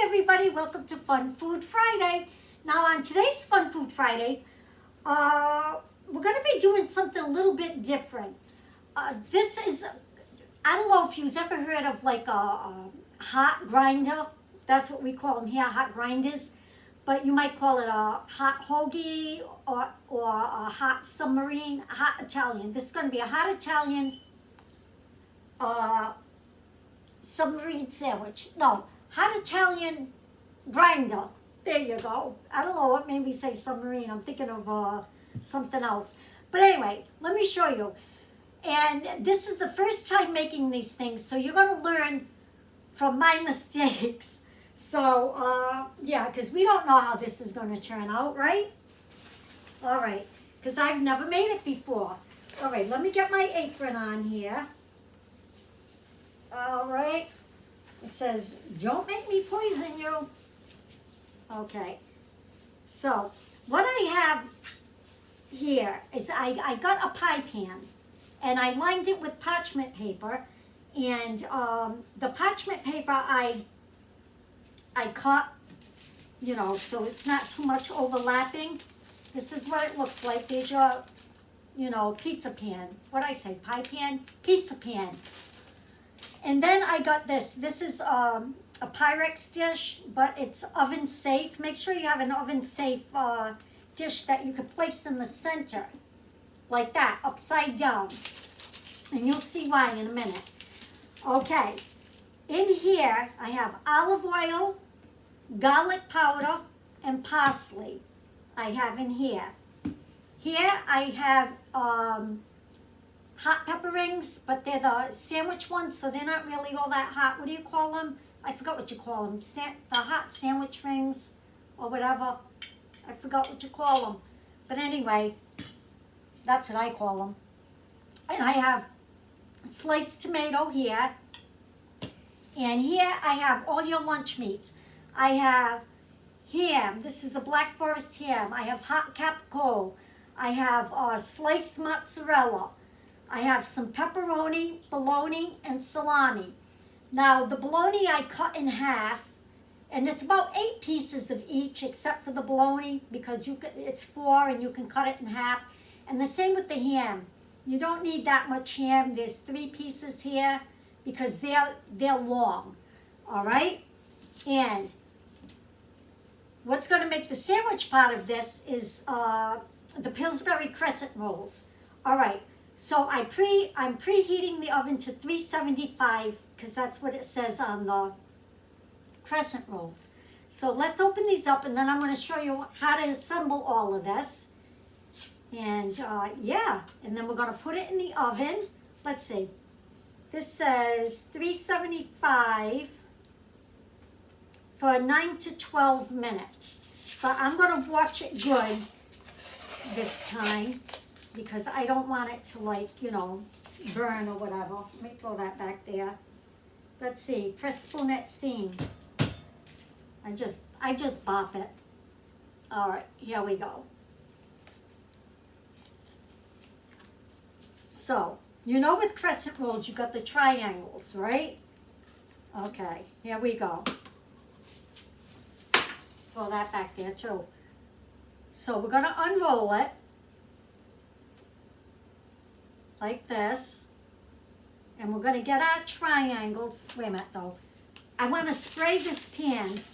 everybody, welcome to Fun Food Friday. Now on today's Fun Food Friday, we're going to be doing something a little bit different. This is, I don't know if you've ever heard of like a hot grinder. That's what we call them here, hot grinders. But you might call it a hot hoagie or a hot submarine, hot Italian. This is going to be a hot Italian submarine sandwich. No, hot Italian grinder. There you go. I don't know what made me say submarine. I'm thinking of something else. But anyway, let me show you. And this is the first time making these things, so you're going to learn from my mistakes. So, yeah, because we don't know how this is going to turn out, right? All right, because I've never made it before. All right, let me get my apron on here. All right. It says, don't make me poison you. Okay. So, what I have here is I got a pie pan. And I lined it with parchment paper. And the parchment paper I cut, you know, so it's not too much overlapping. This is what it looks like. There's your, you know, pizza pan. What'd I say? Pie pan? Pizza pan. And then I got this. This is a Pyrex dish, but it's oven safe. Make sure you have an oven safe dish that you can place in the center. Like that, upside down. And you'll see why in a minute. Okay. In here, I have olive oil, garlic powder, and parsley. I have in here. Here I have hot pepper rings, but they're the sandwich ones, so they're not really all that hot. What do you call them? I forgot what you call them. The hot sandwich rings or whatever. I forgot what you call them. But anyway, that's what I call them. And I have sliced tomato here. And here I have all your lunch meats. I have ham. This is the Black Forest ham. I have hot capicola. I have sliced mozzarella. I have some pepperoni, bologna, and salami. Now, the bologna I cut in half, and it's about 8 pieces of each, except for the bologna, because it's 4 and you can cut it in half. And the same with the ham. You don't need that much ham. There's 3 pieces here, because they're long, all right? And what's going to make the sandwich part of this is the Pillsbury crescent rolls. All right. So I'm preheating the oven to 375 because that's what it says on the crescent rolls. So let's open these up and then I'm going to show you how to assemble all of this. And yeah, and then we're going to put it in the oven. Let's see. This says 375 for 9 to 12 minutes. But I'm going to watch it good this time, because I don't want it to, like, you know, burn or whatever. Let me throw that back there. Let's see, press spoonette seam. I just bop it. All right, here we go. So, you know with crescent rolls, you got the triangles, right? Okay, here we go. Throw that back there too. So we're gonna unroll it. Like this, and we're going to get our triangles. Wait a minute though. I want to spray this pan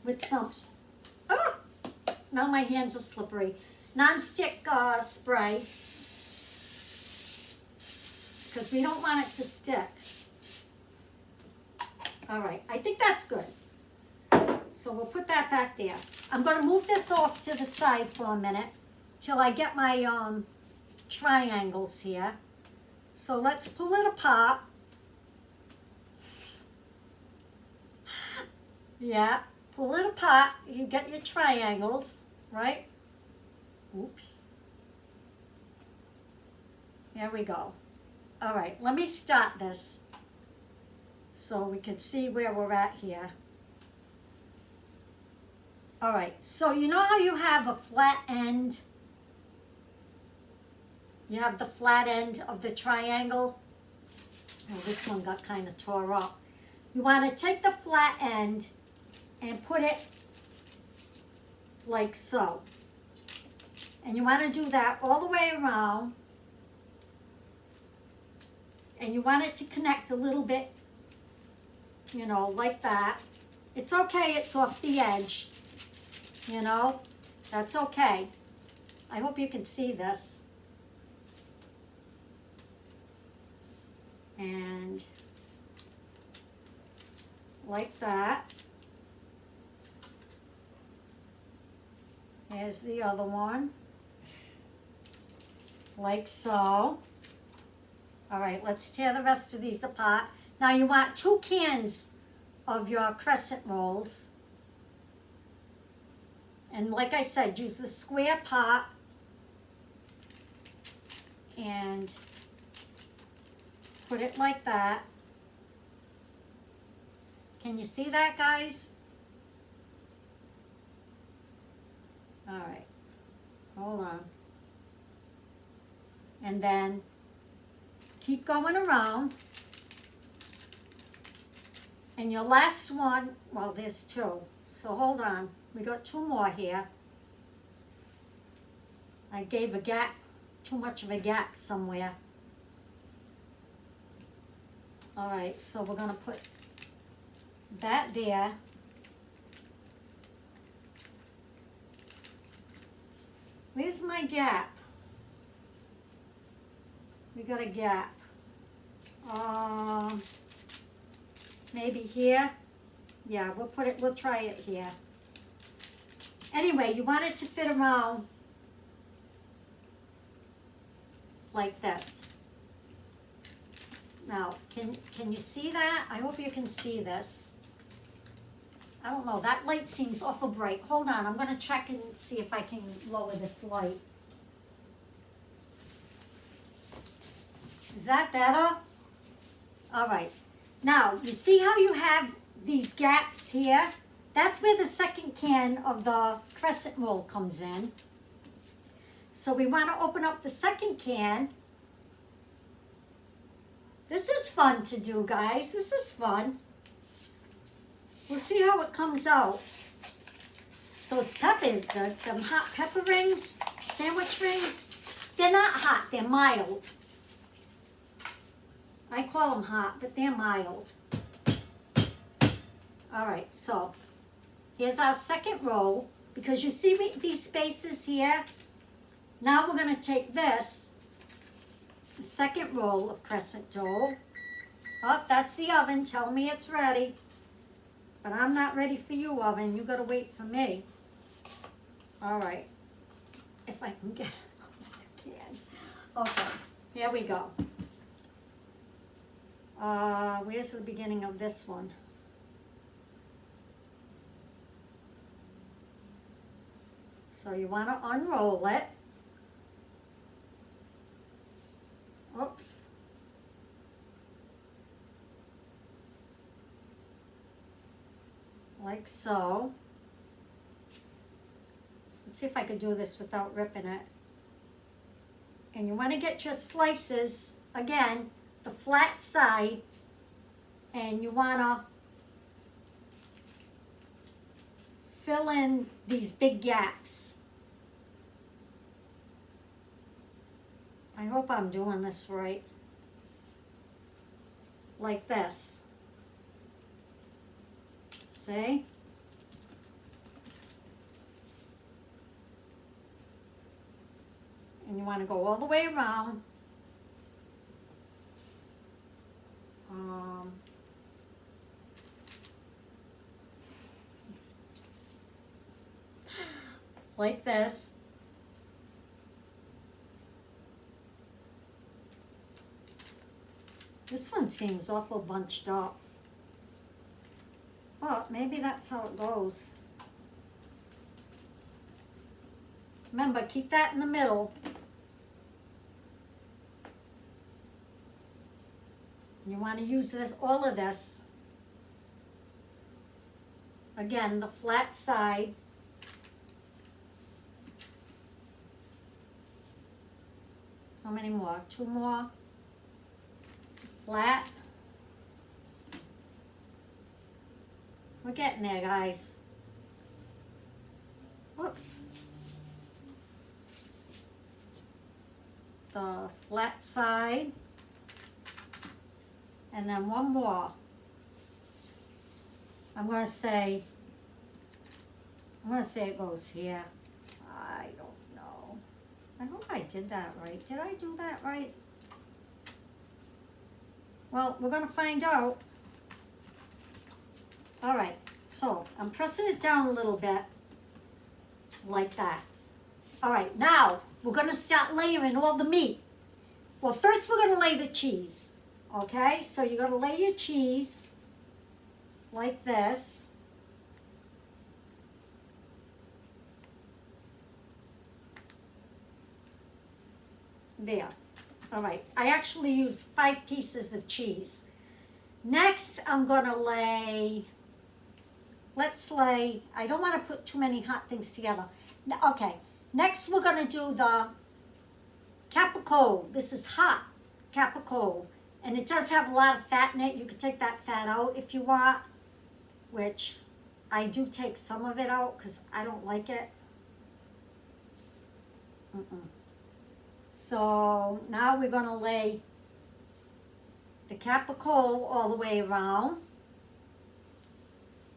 with some, now my hands are slippery, non-stick spray, because we don't want it to stick. All right, I think that's good. So we'll put that back there. I'm going to move this off to the side for a minute till I get my triangles here. So let's pull it apart. Yeah, pull it apart. You get your triangles, right? Oops. Here we go. All right, let me start this so we can see where we're at here. All right, so you know how you have a flat end? You have the flat end of the triangle. Oh, this one got kind of tore up. You want to take the flat end and put it like so. And you want to do that all the way around. And you want it to connect a little bit, you know, like that. It's okay, it's off the edge, you know, that's okay. I hope you can see this. And like that. Here's the other one. Like so. All right, let's tear the rest of these apart. Now you want 2 cans of your crescent rolls. And like I said, use the square part and put it like that. Can you see that, guys? All right, hold on. And then keep going around. And your last one, well, there's 2. So hold on, we got 2 more here. I gave a gap, too much of a gap somewhere. All right, so we're gonna put that there. Where's my gap? We got a gap. Maybe here. Yeah, we'll try it here. Anyway, you want it to fit around like this. Now, can you see that? I hope you can see this. I don't know, that light seems awful bright. Hold on, I'm gonna check and see if I can lower this light. Is that better? All right. Now, you see how you have these gaps here? That's where the second can of the crescent roll comes in. So we want to open up the second can. This is fun to do, guys. This is fun. We'll see how it comes out. Those peppers, the hot pepper rings, sandwich rings, they're not hot, they're mild. I call them hot, but they're mild. All right, so here's our second roll. Because you see these spaces here? Now we're going to take this, the second roll of crescent dough. Oh, that's the oven. Tell me it's ready. But I'm not ready for you, oven. You got to wait for me. All right. If I can get it. I can. Okay, here we go. Where's the beginning of this one? So you want to unroll it. Oops. Like so. Let's see if I could do this without ripping it. And you want to get your slices, again, the flat side, and you want to fill in these big gaps. I hope I'm doing this right. Like this. See? And you want to go all the way around. Like this. This one seems awful bunched up. Well, maybe that's how it goes. Remember, keep that in the middle. You want to use this, all of this. Again, the flat side. How many more? 2 more. Flat. We're getting there, guys. Whoops. The flat side. And then one more. I'm gonna say it goes here. I don't know. I hope I did that right. Did I do that right? Well, we're gonna find out. All right, so I'm pressing it down a little bit, like that. All right, now we're gonna start layering all the meat. Well, first we're gonna lay the cheese, okay? So you're gonna lay your cheese like this. There. All right, I actually used 5 pieces of cheese. Next, I'm gonna lay, I don't wanna put too many hot things together. Okay, next we're gonna do the capicola. This is hot capicola, and it does have a lot of fat in it. You can take that fat out if you want, which I do take some of it out because I don't like it. So now we're gonna lay the capicola all the way around.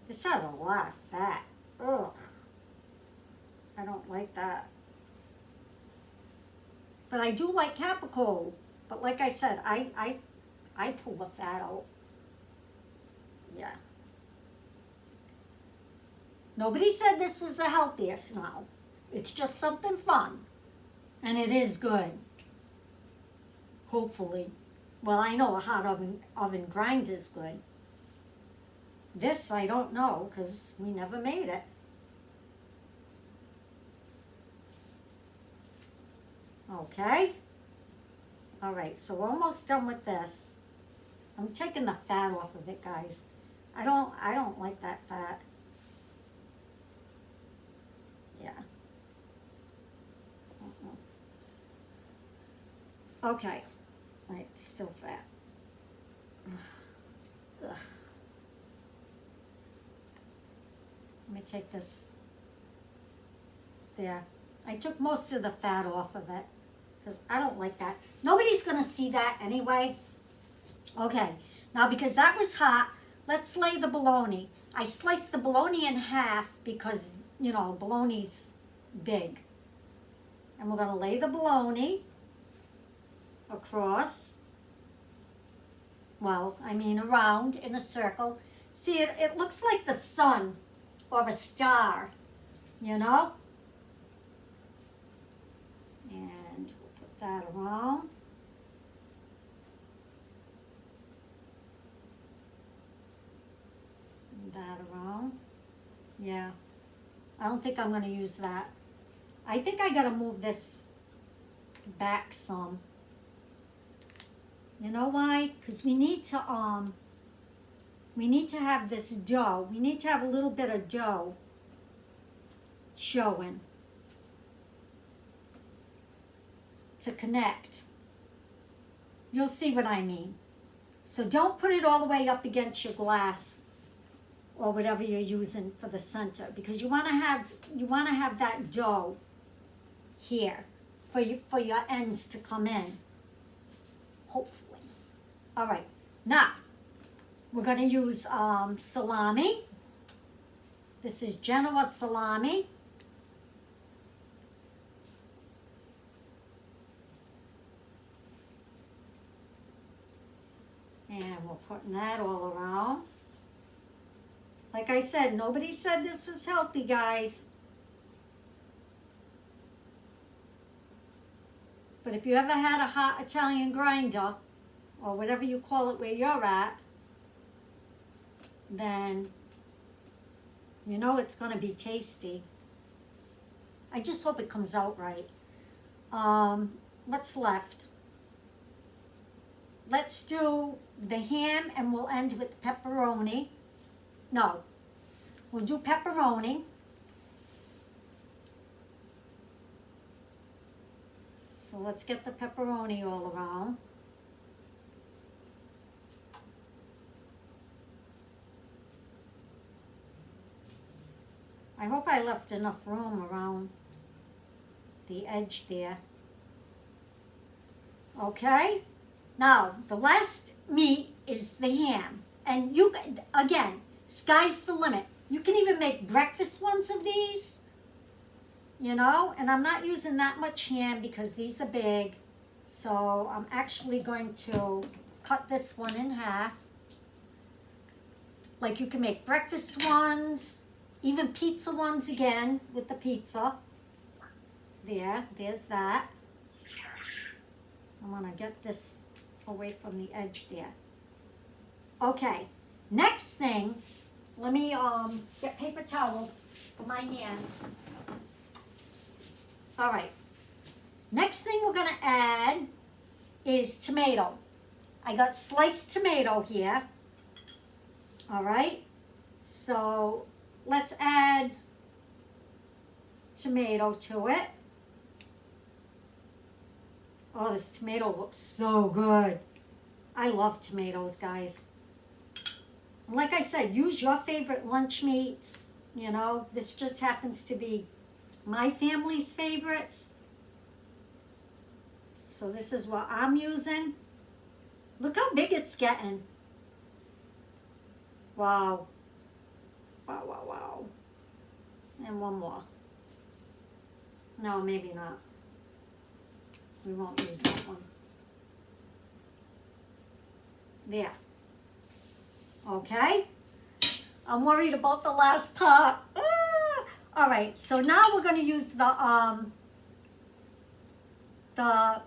This has a lot of fat. Ugh. I don't like that. But I do like capicola. But like I said, I pull the fat out. Yeah. Nobody said this was the healthiest now. It's just something fun. And it is good. Hopefully. Well, I know a hot oven grind is good. This I don't know because we never made it. Okay. All right, so we're almost done with this. I'm taking the fat off of it, guys. I don't like that fat. Yeah. Okay. All right, still fat. Ugh. Let me take this. There. I took most of the fat off of it because I don't like that. Nobody's going to see that anyway. Okay. Now, because that was hot, let's lay the bologna. I sliced the bologna in half because, you know, bologna's big. And we're going to lay the bologna across. Well, I mean around in a circle. See, it looks like the sun or a star, you know? And we'll put that around. And that around. Yeah. I don't think I'm going to use that. I think I got to move this back some. You know why? Because we need to have this dough. We need to have a little bit of dough showing to connect. You'll see what I mean. So don't put it all the way up against your glass or whatever you're using for the center, because you want to have that dough here for your ends to come in. Hopefully. All right. Now we're going to use salami. This is Genoa salami. And we're putting that all around. Like I said, nobody said this was healthy, guys. But if you ever had a hot Italian grinder, or whatever you call it where you're at, then you know it's going to be tasty. I just hope it comes out right. What's left? Let's do the ham and we'll end with pepperoni. No, we'll do pepperoni. So let's get the pepperoni all around. I hope I left enough room around the edge there. Okay? Now, the last meat is the ham. And you, again, sky's the limit. You can even make breakfast ones of these, you know, and I'm not using that much ham because these are big. So I'm actually going to cut this one in half. Like you can make breakfast ones, even pizza ones again with the pizza. There's that. I'm gonna get this away from the edge there. Okay, next thing, let me get paper towel for my hands. All right, next thing we're gonna add is tomato. I got sliced tomato here. All right, so let's add tomato to it. Oh, this tomato looks so good. I love tomatoes, guys. Like I said, use your favorite lunch meats. You know, this just happens to be my family's favorites. So this is what I'm using. Look how big it's getting. Wow. Wow, wow, wow. And one more. No, maybe not. We won't use that one. There. Okay. I'm worried about the last part. Ah! All right, so now we're going to use the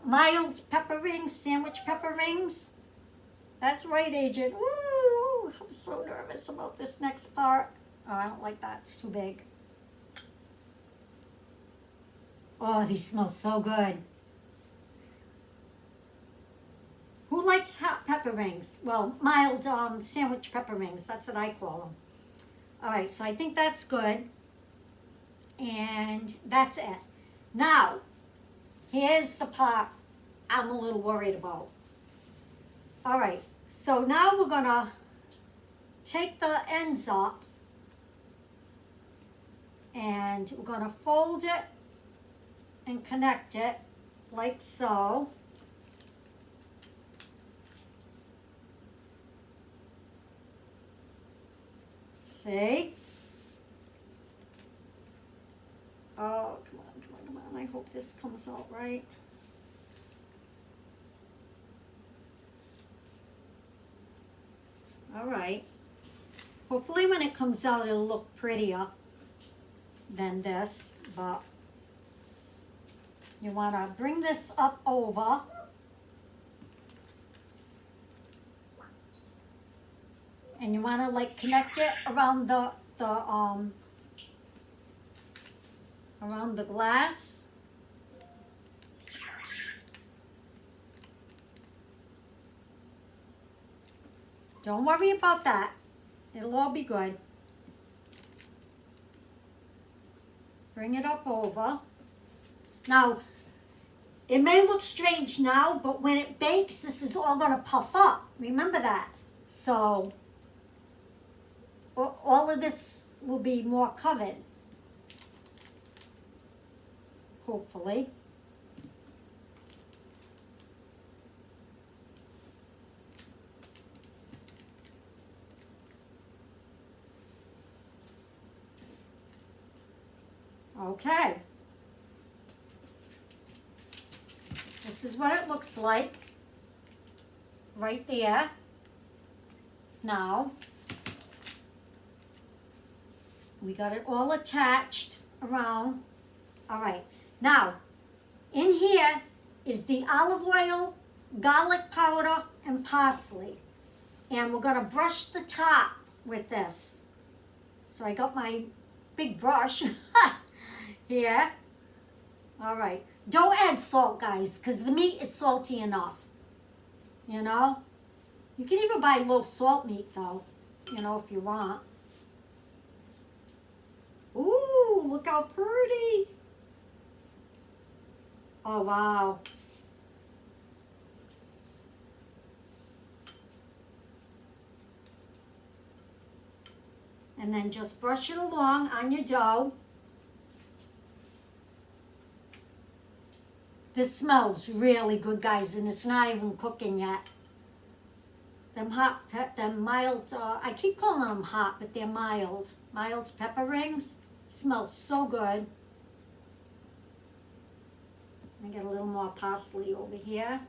mild pepper rings, sandwich pepper rings. That's right, Agent. Ooh, I'm so nervous about this next part. Oh, I don't like that. It's too big. Oh, these smell so good. Who likes hot pepper rings? Well, mild sandwich pepper rings. That's what I call them. All right, so I think that's good. And that's it. Now, here's the part I'm a little worried about. All right, so now we're gonna take the ends up and we're gonna fold it and connect it like so. See? Oh, come on, come on, come on. I hope this comes out right. All right. Hopefully when it comes out, it'll look prettier than this, but you want to bring this up over. And you want to like connect it around around the glass. Don't worry about that. It'll all be good. Bring it up over. Now, it may look strange now, but when it bakes, this is all going to puff up. Remember that. So, all of this will be more covered. Hopefully. Okay. This is what it looks like right there. Now, we got it all attached around. All right. Now, in here is the olive oil, garlic powder, and parsley. And we're going to brush the top with this. So I got my big brush here. All right. Don't add salt, guys, because the meat is salty enough. You know? You can even buy low salt meat, though, you know, if you want. Ooh, look how pretty. Oh, wow. And then just brush it along on your dough. This smells really good, guys, and it's not even cooking yet. Them mild, I keep calling them hot, but they're mild pepper rings. Smells so good. I get a little more parsley over here.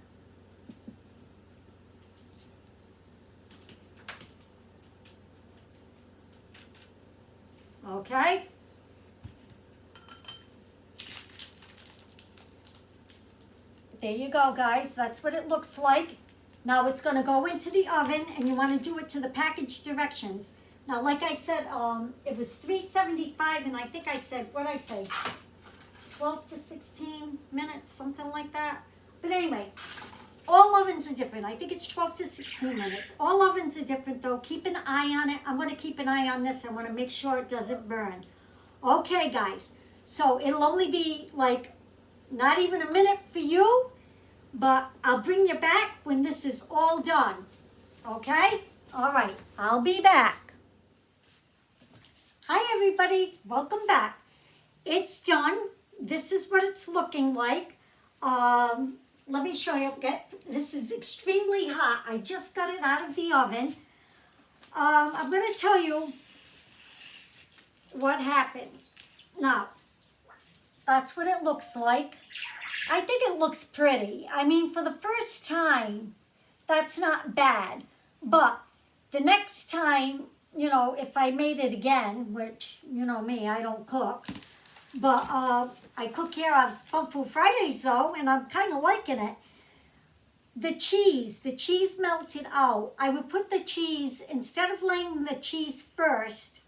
Okay. There you go, guys. That's what it looks like. Now it's going to go into the oven, and you want to do it to the package directions. Now, like I said, it was 375, and I think I said, what did I say? 12 to 16 minutes, something like that. But anyway, all ovens are different. I think it's 12 to 16 minutes. All ovens are different, though. Keep an eye on it. I'm going to keep an eye on this. I want to make sure it doesn't burn. Okay, guys. So it'll only be like not even a minute for you, but I'll bring you back when this is all done. Okay? All right. I'll be back. Hi, everybody. Welcome back. It's done. This is what it's looking like. Let me show you. This is extremely hot. I just got it out of the oven. I'm going to tell you what happened. Now, that's what it looks like. I think it looks pretty. I mean, for the first time, that's not bad. But the next time, you know, if I made it again, which, you know me, I don't cook. But I cook here on Fun Food Fridays, though, and I'm kind of liking it. The cheese melted out. I would put the cheese, instead of laying the cheese first,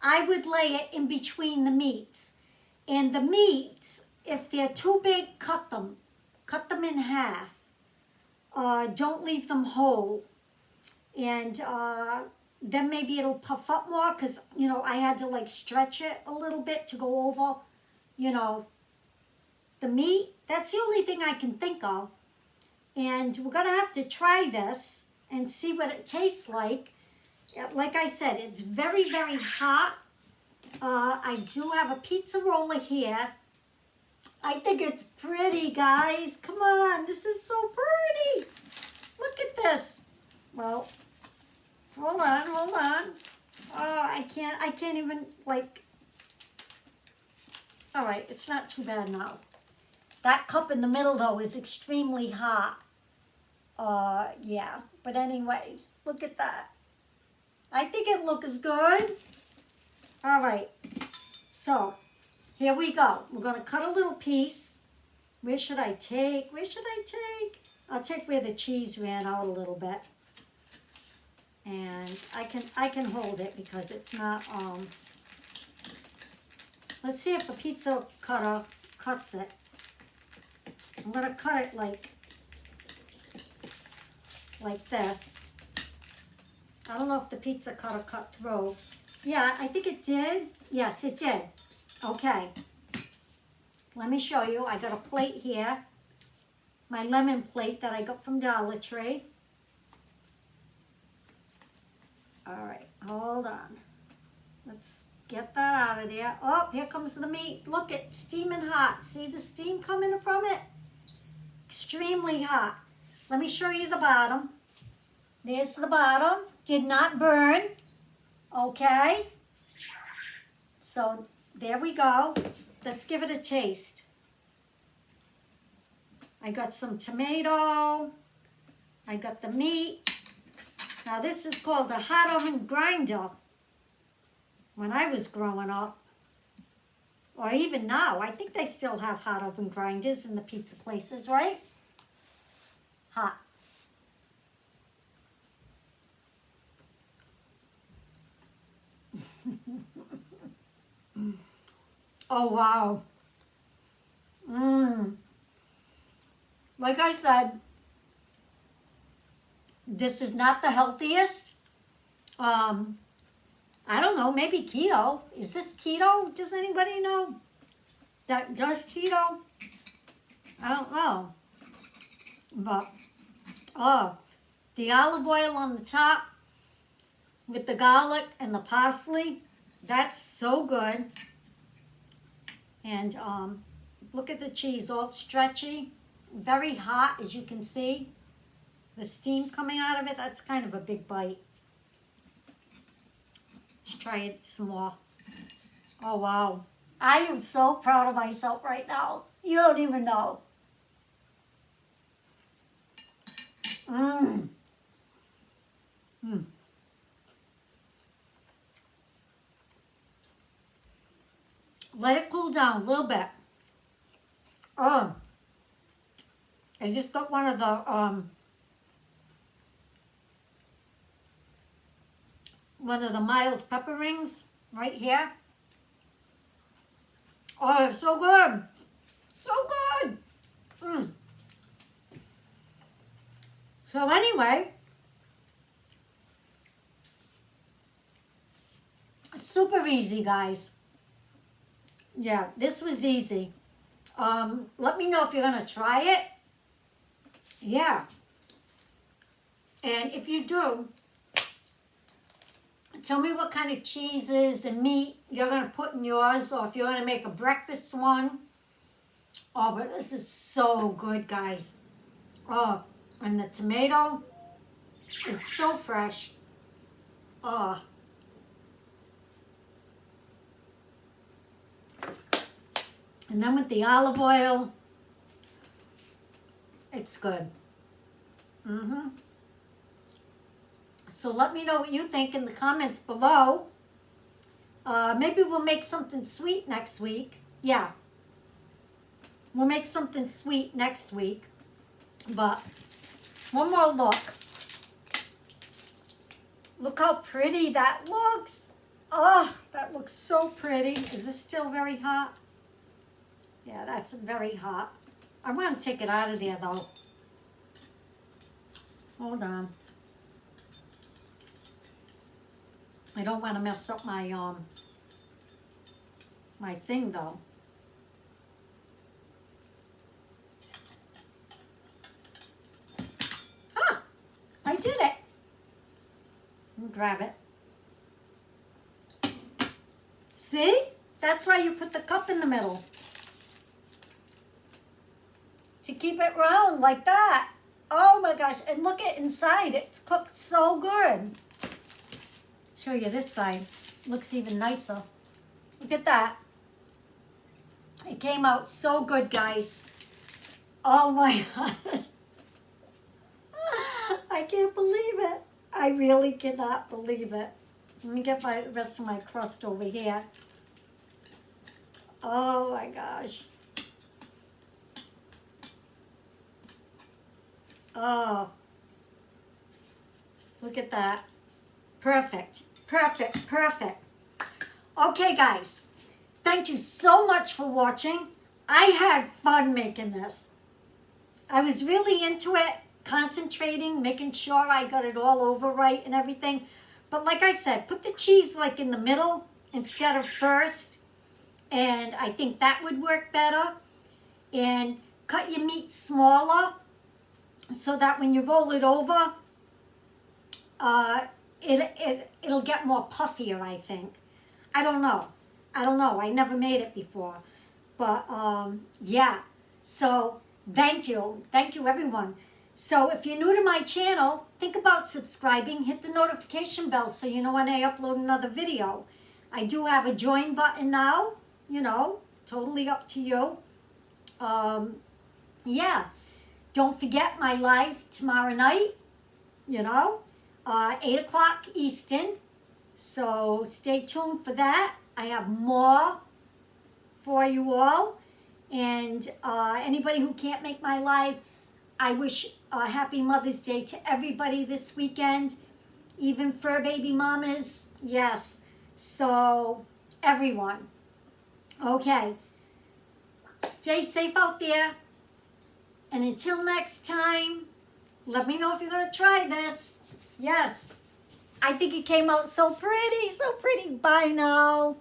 I would lay it in between the meats. And the meats, if they're too big, cut them in half. Don't leave them whole. And then maybe it'll puff up more, because, you know, I had to like stretch it a little bit to go over, you know, the meat. That's the only thing I can think of. And we're going to have to try this and see what it tastes like. Like I said, it's very, very hot. I do have a pizza roller here. I think it's pretty, guys. Come on, this is so pretty. Look at this. Well, hold on. Oh, I can't even, like, all right, it's not too bad now. That cup in the middle, though, is extremely hot. Yeah, but anyway, look at that. I think it looks good. All right, so here we go. We're going to cut a little piece. Where should I take? I'll take where the cheese ran out a little bit. And I can hold it because it's not, let's see if the pizza cutter cuts it. I'm going to cut it like this. I don't know if the pizza cutter cut through. Yeah, I think it did. Yes, it did. Okay. Let me show you. I got a plate here. My lemon plate that I got from Dollar Tree. All right, hold on. Let's get that out of there. Oh, here comes the meat. Look, it's steaming hot. See the steam coming from it? Extremely hot. Let me show you the bottom. There's the bottom. Did not burn. Okay. So there we go. Let's give it a taste. I got some tomato. I got the meat. Now this is called a hot oven grinder. When I was growing up, or even now, I think they still have hot oven grinders in the pizza places, right? Hot. Oh, wow. Like I said, this is not the healthiest. I don't know, maybe keto. Is this keto? Does anybody know that does keto? I don't know. But, oh, the olive oil on the top. with the garlic and the parsley. That's so good. And look at the cheese, all stretchy, very hot, as you can see. The steam coming out of it, that's kind of a big bite. Let's try it some more. Oh, wow. I am so proud of myself right now. You don't even know. Mmm. Mmm. Let it cool down a little bit. Oh. I just got one of the mild pepper rings right here. Oh, it's so good. So good. Mm. So anyway, super easy, guys. Yeah, this was easy. Let me know if you're going to try it. Yeah. And if you do, tell me what kind of cheeses and meat you're going to put in yours, or if you're going to make a breakfast one. Oh, but this is so good, guys. Oh, and the tomato is so fresh. Oh. And then with the olive oil, it's good. Mm-hmm. So let me know what you think in the comments below. Maybe we'll make something sweet next week. Yeah. We'll make something sweet next week. But one more look. Look how pretty that looks. Oh, that looks so pretty. Is this still very hot? Yeah, that's very hot. I want to take it out of there though. Hold on. I don't want to mess up my my thing though. Ah, I did it. Grab it. See? That's why you put the cup in the middle. To keep it round like that. Oh my gosh, and look at inside. It's cooked so good. Show you this side. Looks even nicer. Look at that. It came out so good, guys. Oh my God. I can't believe it. I really cannot believe it. Let me get the rest of my crust over here. Oh my gosh. Oh. Look at that. Perfect. Perfect. Perfect. Okay, guys. Thank you so much for watching. I had fun making this. I was really into it, concentrating, making sure I got it all over right and everything. But like I said, put the cheese like in the middle instead of first. And I think that would work better. And cut your meat smaller so that when you roll it over, it'll get more puffier, I think. I don't know. I never made it before. But yeah. So thank you. Thank you, everyone. So if you're new to my channel, think about subscribing. Hit the notification bell so you know when I upload another video. I do have a join button now. You know, totally up to you. Yeah. Don't forget my live tomorrow night. You know, 8 o'clock Eastern. So stay tuned for that. I have more for you all. And anybody who can't make my live, I wish a happy Mother's Day to everybody this weekend. Even fur baby mamas. Yes. So everyone. Okay. Stay safe out there. And until next time, let me know if you're going to try this. Yes. I think it came out so pretty. So pretty. Bye now.